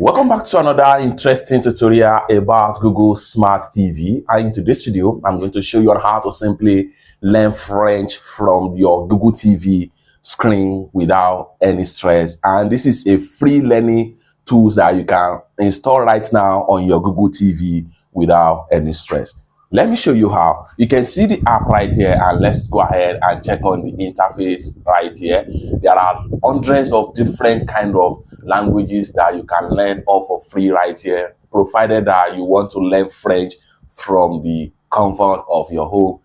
Welcome back to another interesting tutorial about Google Smart TV. And in today's video, I'm going to show you how to simply learn French from your Google TV screen without any stress. And this is a free learning tools that you can install right now on your Google TV without any stress. Let me show you how. You can see the app right here, and let's go ahead and check on the interface right here. There are hundreds of different kind of languages that you can learn all for free right here, provided that you want to learn French from the comfort of your home,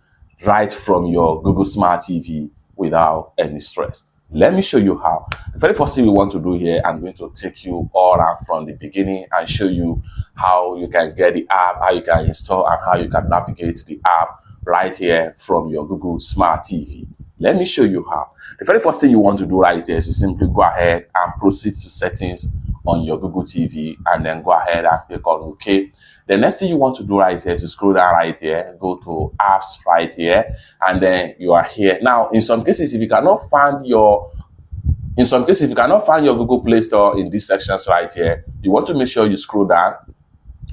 right from your Google Smart TV without any stress. Let me show you how. The very first thing we want to do here, I'm going to take you all around from the beginning and show you how you can get the app, how you can install, and how you can navigate the app right here from your Google Smart TV. Let me show you how. The very first thing you want to do right here is to simply go ahead and proceed to settings on your Google TV, and then go ahead and click on OK. The next thing you want to do right here is to scroll down right here, go to apps right here, and then you are here. Now, in some cases, if you cannot find your Google Play Store in these sections right here, you want to make sure you scroll down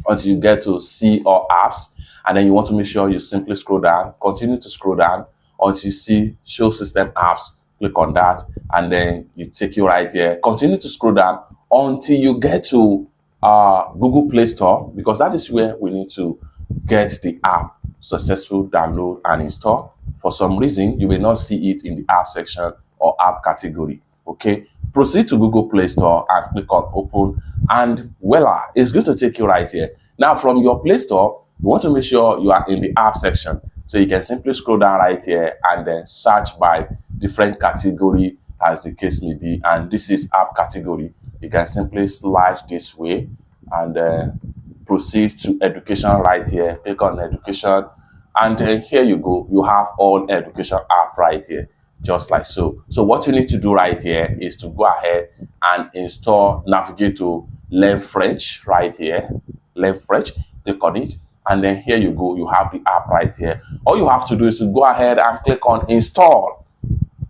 until you get to see all apps, and then you want to make sure you simply scroll down, continue to scroll down until you see show system apps. Click on that, and then you take you right here. Continue to scroll down until you get to Google Play Store, because that is where we need to get the app successful download and install. For some reason, you may not see it in the app section or app category. Okay, proceed to Google Play Store and click on open, and voila, it's going to take you right here. Now, from your Play Store, you want to make sure you are in the app section, so you can simply scroll down right here and then search by different category as the case may be, and this is app category. You can simply slide this way and proceed to education right here. Click on education, and then here you go. You have all education app right here, just like so. So what you need to do right here is to go ahead and install, navigate to Learn French right here. Learn French, click on it, and then here you go. You have the app right here. All you have to do is to go ahead and click on install.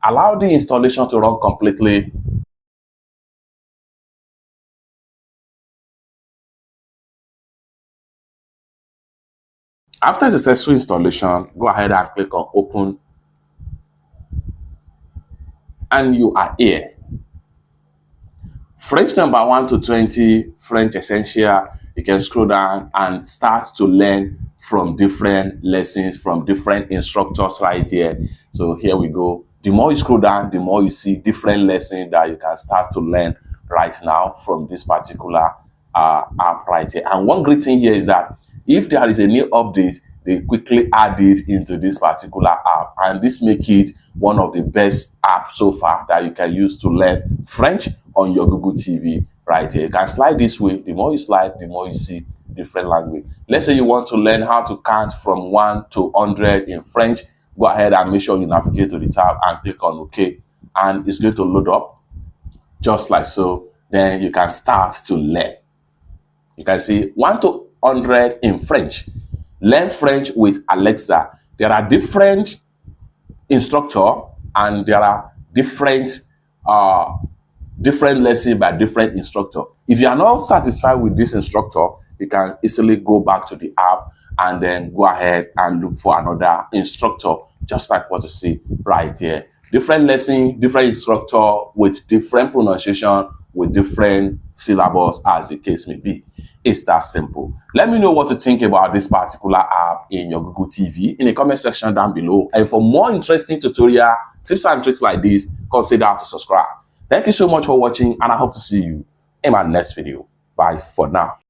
Allow the installation to run completely. After successful installation, go ahead and click on open, and you are here. French number 1 to 20, French Essential. You can scroll down and start to learn from different lessons, from different instructors right here. So here we go. The more you scroll down, the more you see different lessons that you can start to learn right now from this particular app right here. And one great thing here is that if there is a new update, they quickly add it into this particular app, and this makes it one of the best apps so far that you can use to learn French on your Google TV right here. You can slide this way. The more you slide, the more you see different language. Let's say you want to learn how to count from 1 to 100 in French. Go ahead and make sure you navigate to the tab and click on OK, and it's going to load up just like so. Then you can start to learn. You can see 1 to 100 in French. Learn French with Alexa. There are different instructors, and there are different lessons by different instructors. If you are not satisfied with this instructor, you can easily go back to the app and then go ahead and look for another instructor, just like what you see right here. Different lesson, different instructor with different pronunciation, with different syllables as the case may be. It's that simple. Let me know what you think about this particular app in your Google TV in the comment section down below. And for more interesting tutorial tips and tricks like this, consider to subscribe. Thank you so much for watching, and I hope to see you in my next video. Bye for now.